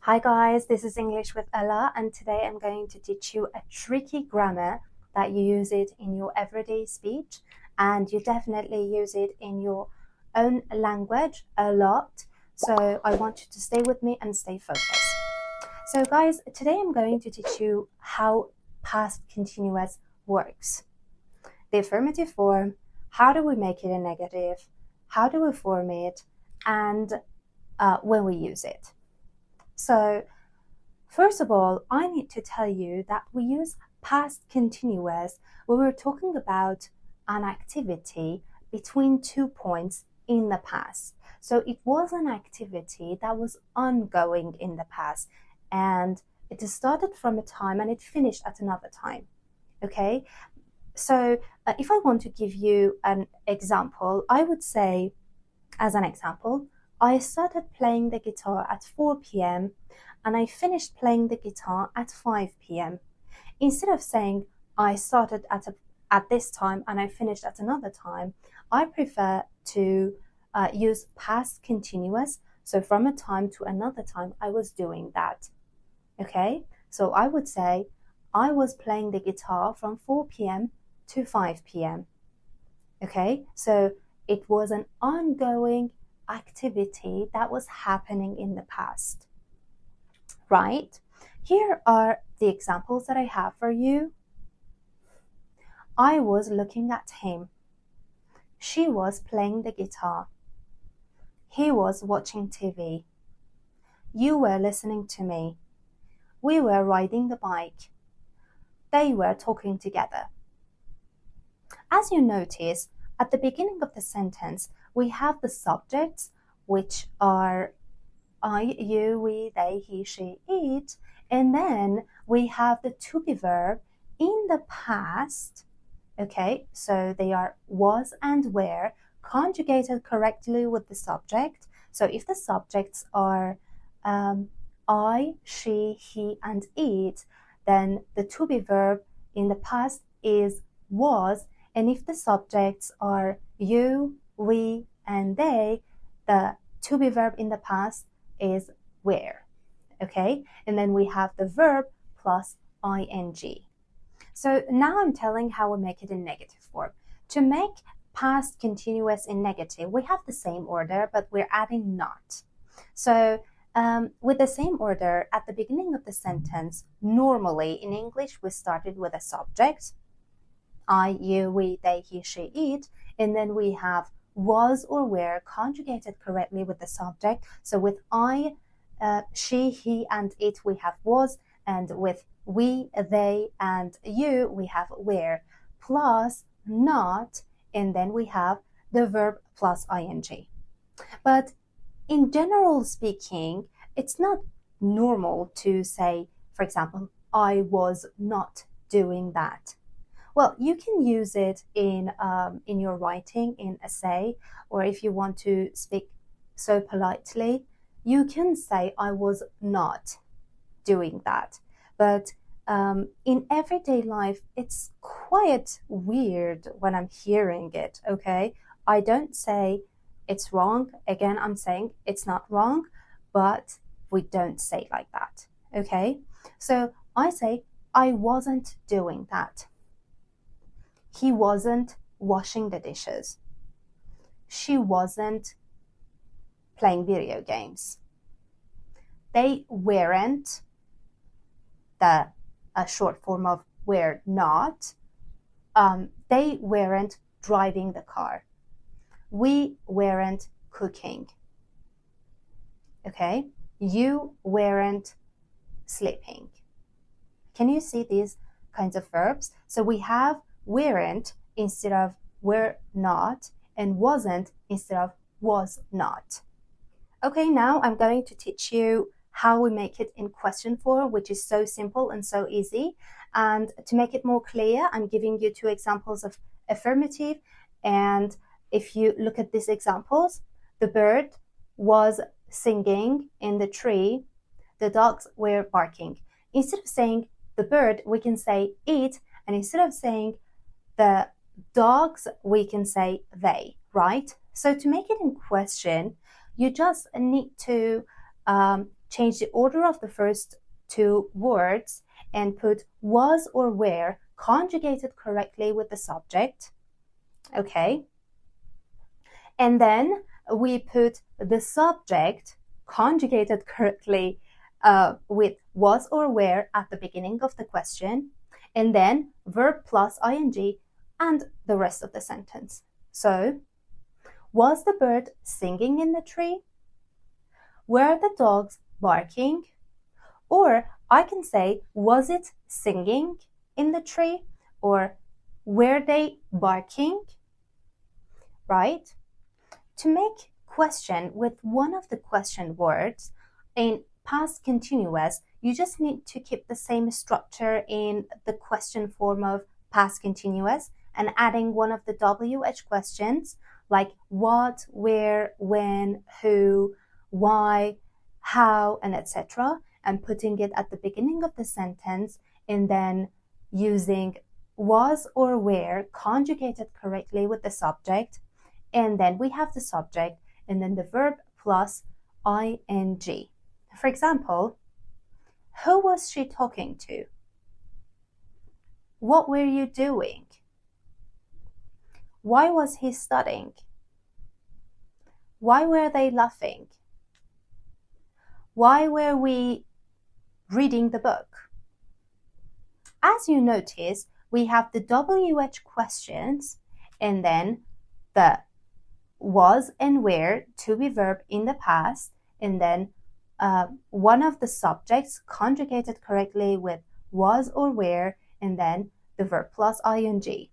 Hi guys, this is English with Ella, and today I'm going to teach you a tricky grammar that you use it in your everyday speech, and you definitely use it in your own language a lot. So I want you to stay with me and stay focused. So guys, today I'm going to teach you how past continuous works. The affirmative form, how do we make it a negative, how do we form it, and when we use it. So first of all, I need to tell you that we use past continuous when we're talking about an activity between 2 points in the past. So it was an activity that was ongoing in the past, and it started from a time and it finished at another time. Okay? So if I want to give you an example, I would say, as an example, I started playing the guitar at 4 p.m. and I finished playing the guitar at 5 p.m. Instead of saying I started at this time and I finished at another time, I prefer to use past continuous. So from a time to another time, I was doing that. Okay, so I would say I was playing the guitar from 4 p.m. to 5 p.m. Okay, so it was an ongoing activity that was happening in the past, right? Here are the examples that I have for you. I was looking at him. She was playing the guitar. He was watching TV. You were listening to me. We were riding the bike. They were talking together. As you notice, at the beginning of the sentence, we have the subjects, which are I, you, we, they, he, she, it, and then we have the to be verb in the past. Okay, so they are was and were conjugated correctly with the subject. So if the subjects are I, she, he, and it, then the to be verb in the past is was, and if the subjects are you, we, and they, the to be verb in the past is were. Okay, and then we have the verb plus ing. So now I'm telling how we make it in negative form. To make past continuous in negative, we have the same order, but we're adding not. So with the same order, at the beginning of the sentence, normally in English, we started with a subject, I, you, we, they, he, she, it, and then we have was or were conjugated correctly with the subject. So with I, she, he, and it, we have was, and with we, they, and you, we have were, plus not, and then we have the verb plus ing. But in general speaking, it's not normal to say, for example, I was not doing that. Well, you can use it in your writing, in essay, or if you want to speak so politely, you can say I was not doing that. But in everyday life, it's quite weird when I'm hearing it, okay? I don't say it's wrong. Again, I'm saying it's not wrong, but we don't say like that, okay? So I say I wasn't doing that. He wasn't washing the dishes. She wasn't playing video games. They weren't, the short form of were not, they weren't driving the car. We weren't cooking. Okay? You weren't sleeping. Can you see these kinds of verbs? So we have weren't instead of were not, and wasn't instead of was not. Okay, now I'm going to teach you how we make it in question form, which is so simple and so easy. And to make it more clear, I'm giving you 2 examples of affirmative. And if you look at these examples, the bird was singing in the tree, the dogs were barking. Instead of saying the bird, we can say it, and instead of saying the dogs, we can say they, right? So to make it in question, you just need to change the order of the first two words and put was or were conjugated correctly with the subject. Okay. And then we put the subject conjugated correctly with was or were at the beginning of the question, and then verb plus ing and the rest of the sentence. So, was the bird singing in the tree? Were the dogs barking? Or I can say, was it singing in the tree? Or were they barking? Right? To make question with one of the question words in past continuous, you just need to keep the same structure in the question form of past continuous and adding one of the WH questions like what, where, when, who, why, how, and etc. and putting it at the beginning of the sentence and then using was or were conjugated correctly with the subject. And then we have the subject and then the verb plus ing. For example, who was she talking to? What were you doing? Why was he studying? Why were they laughing? Why were we reading the book? As you notice, we have the WH questions and then the was and were to be verb in the past, and then one of the subjects conjugated correctly with was or were, and then the verb plus ing.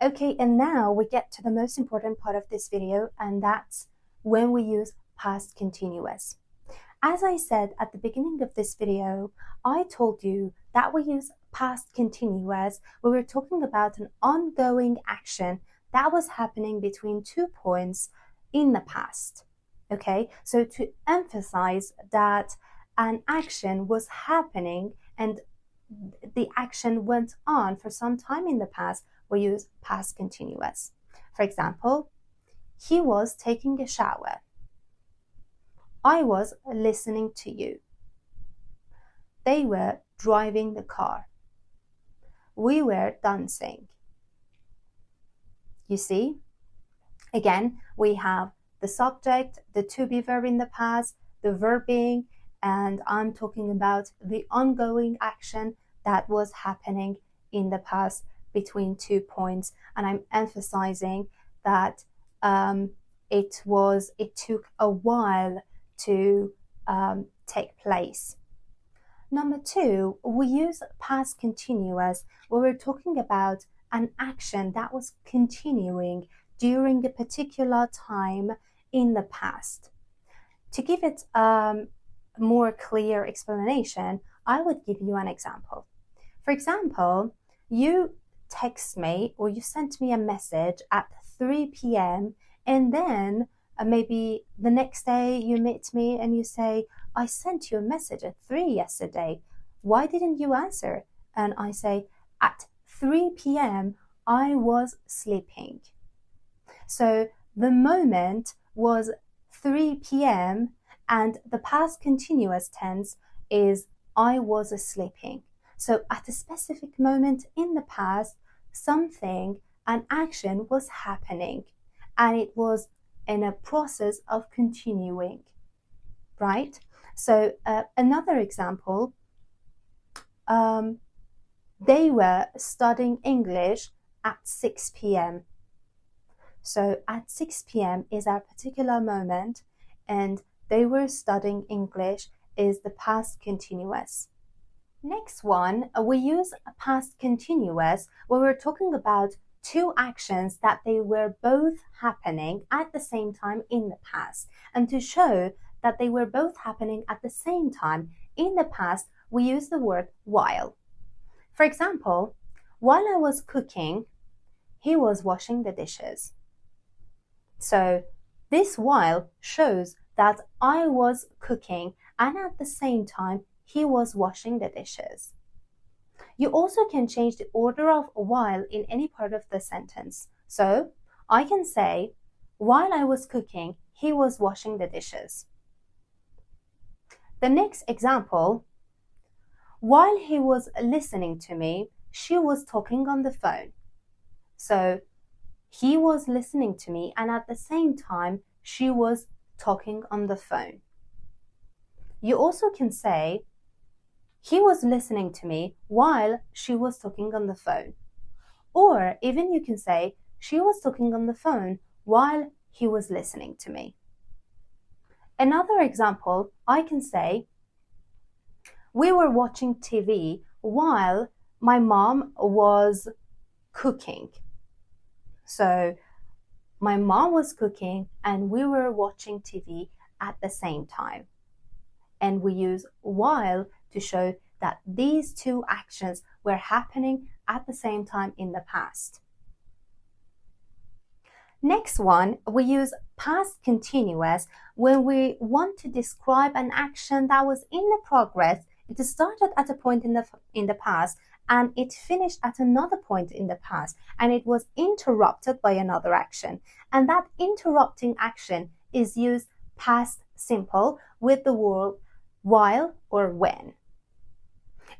Okay, and now we get to the most important part of this video, and that's when we use past continuous. As I said at the beginning of this video, I told you that we use past continuous when we're talking about an ongoing action that was happening between 2 points in the past. Okay, so to emphasize that an action was happening and the action went on for some time in the past, we use past continuous. For example, he was taking a shower. I was listening to you. They were driving the car. We were dancing. You see, again, we have the subject, the to be verb in the past, the verb being, and I'm talking about the ongoing action that was happening in the past between 2 points. And I'm emphasizing that it took a while to take place. Number 2, we use past continuous when we're talking about an action that was continuing during a particular time in the past. To give it a more clear explanation, I would give you an example. For example, you text me or you sent me a message at 3 p.m. and then maybe the next day you meet me and you say, I sent you a message at 3 yesterday. Why didn't you answer? And I say, at 3 p.m. I was sleeping. So the moment was 3 p.m. and the past continuous tense is I was sleeping. So at a specific moment in the past, something, an action was happening and it was in a process of continuing, right? So another example, they were studying English at 6 p.m. So at 6 p.m. is our particular moment, and they were studying English is the past continuous. Next one, we use past continuous when we're talking about two actions that they were both happening at the same time in the past. And to show that they were both happening at the same time in the past, we use the word while. For example, while I was cooking, he was washing the dishes. So this while shows that I was cooking and at the same time he was washing the dishes. You also can change the order of while in any part of the sentence. So I can say, while I was cooking, he was washing the dishes. The next example, while he was listening to me, she was talking on the phone. So he was listening to me and at the same time she was talking on the phone. You also can say he was listening to me while she was talking on the phone. Or even you can say she was talking on the phone while he was listening to me. Another example, I can say we were watching TV while my mom was cooking. So my mom was cooking and we were watching TV at the same time. And we use while to show that these two actions were happening at the same time in the past. Next one, we use past continuous when we want to describe an action that was in the progress. It started at a point in the past and it finished at another point in the past and it was interrupted by another action. And that interrupting action is used past simple with the word while or when.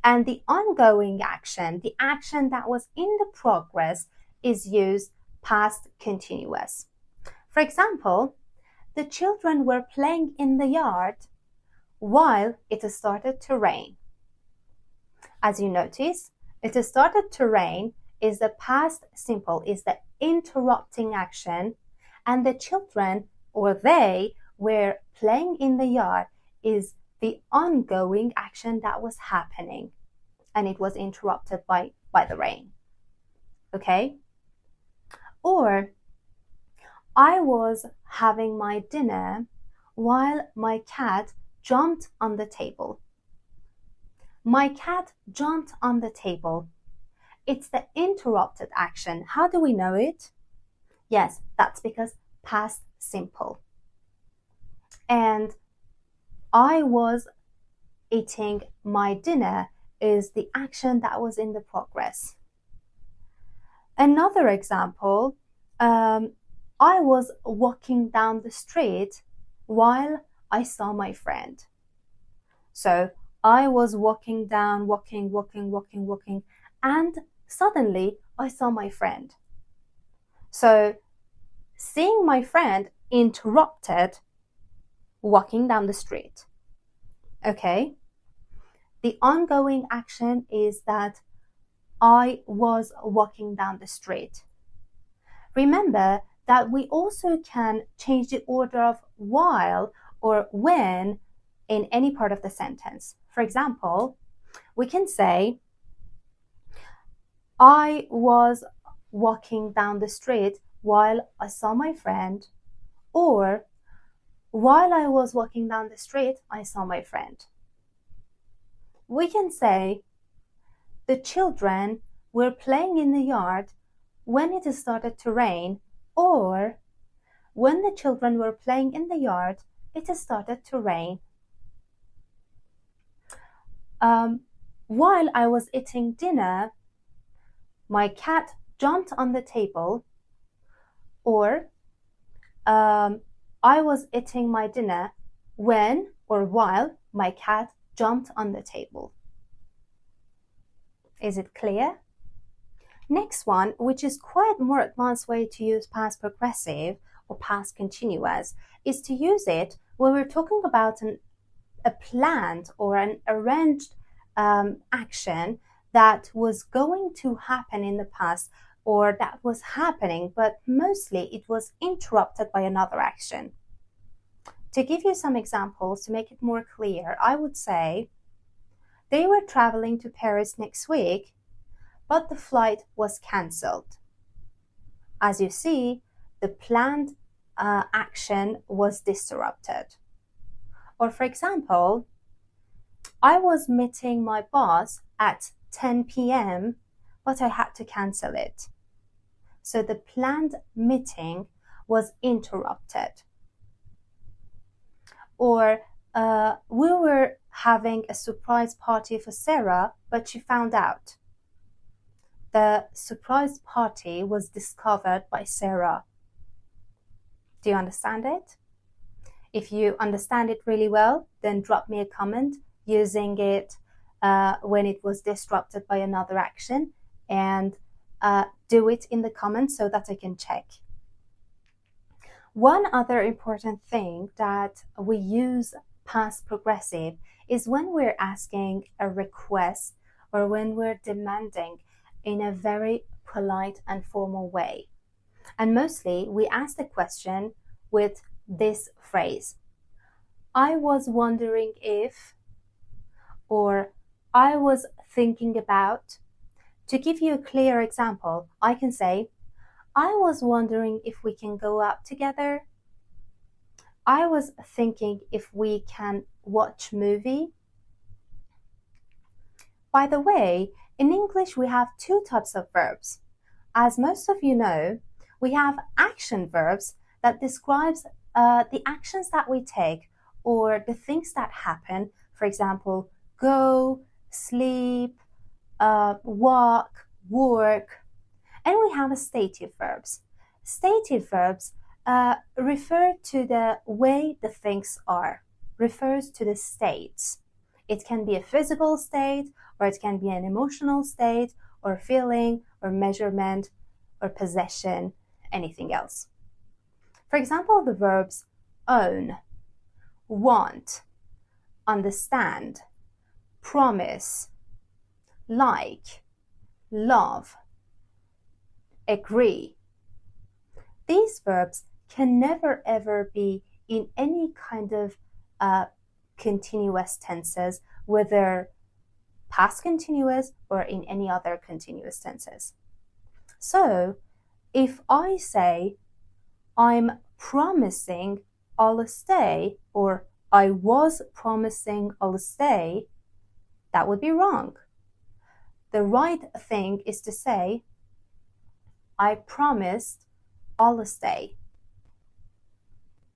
And the ongoing action, the action that was in the progress, is used past continuous. For example, the children were playing in the yard while it started to rain. As you notice, it started to rain is the past simple, is the interrupting action, and the children or they were playing in the yard is the ongoing action that was happening and it was interrupted by the rain. Okay? Or I was having my dinner while my cat jumped on the table. My cat jumped on the table. It's the interrupted action. How do we know it? Yes, that's because past simple. And I was eating my dinner is the action that was in the progress. Another example, I was walking down the street while I saw my friend. So I was walking down, walking, and suddenly I saw my friend. So seeing my friend interrupted walking down the street. Okay? The ongoing action is that I was walking down the street. Remember that we also can change the order of while or when in any part of the sentence. For example, we can say, I was walking down the street while I saw my friend, or while I was walking down the street, I saw my friend. We can say, the children were playing in the yard when it started to rain, or when the children were playing in the yard, it started to rain. While I was eating dinner, my cat jumped on the table, or I was eating my dinner when or while my cat jumped on the table. Is it clear? Next one, which is quite more advanced way to use past progressive or past continuous, is to use it when we're talking about a planned or an arranged action that was going to happen in the past or that was happening, but mostly it was interrupted by another action. To give you some examples to make it more clear, I would say they were traveling to Paris next week, but the flight was cancelled. As you see, the planned action was disrupted. Or for example, I was meeting my boss at 10 p.m., but I had to cancel it. So the planned meeting was interrupted. Or we were having a surprise party for Sarah, but she found out. The surprise party was discovered by Sarah. Do you understand it? If you understand it really well, then drop me a comment using it when it was disrupted by another action, and do it in the comments so that I can check. One other important thing that we use past progressive is when we're asking a request or when we're demanding in a very polite and formal way. And mostly we ask the question with this phrase: I was wondering if, or I was thinking about. To give you a clear example, I can say, I was wondering if we can go out together. I was thinking if we can watch movie. By the way, in English we have two types of verbs. As most of you know, we have action verbs that describes the actions that we take or the things that happen. For example, go, sleep, walk, work. And we have stative verbs. Stative verbs refer to the way the things are, refers to the states. It can be a physical state, or it can be an emotional state, or feeling, or measurement, or possession, anything else. For example, the verbs own, want, understand, promise, like, love, agree. These verbs can never ever be in any kind of continuous tenses, whether past continuous or in any other continuous tenses. So if I say I'm promising I'll stay, or I was promising I'll stay, that would be wrong. The right thing is to say I promised I'll stay.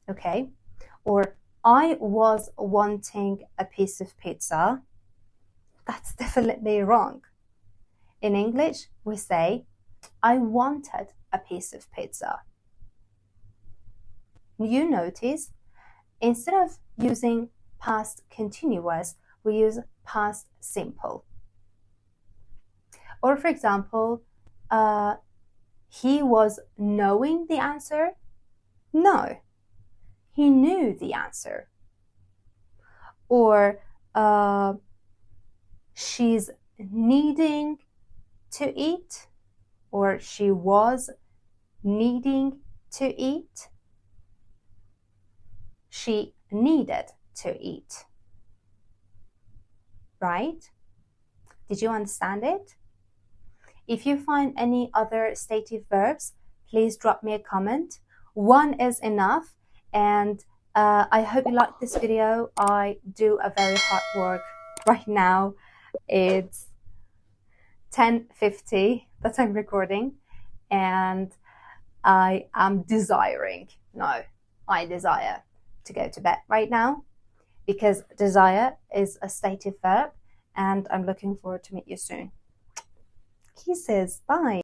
Okay? Or I was wanting a piece of pizza. That's definitely wrong. In English, we say I wanted a piece of pizza. You notice, instead of using past continuous, we use past simple. Or for example, he was knowing the answer. No, he knew the answer. Or she's needing to eat, or she was needing to eat. She needed to eat. Right? Did you understand it? If you find any other stative verbs, please drop me a comment. One is enough, and I hope you liked this video. I do a very hard work right now. It's 10:50 that I'm recording, and I desire to go to bed right now, because desire is a stative verb, and I'm looking forward to meet you soon. Kisses, bye.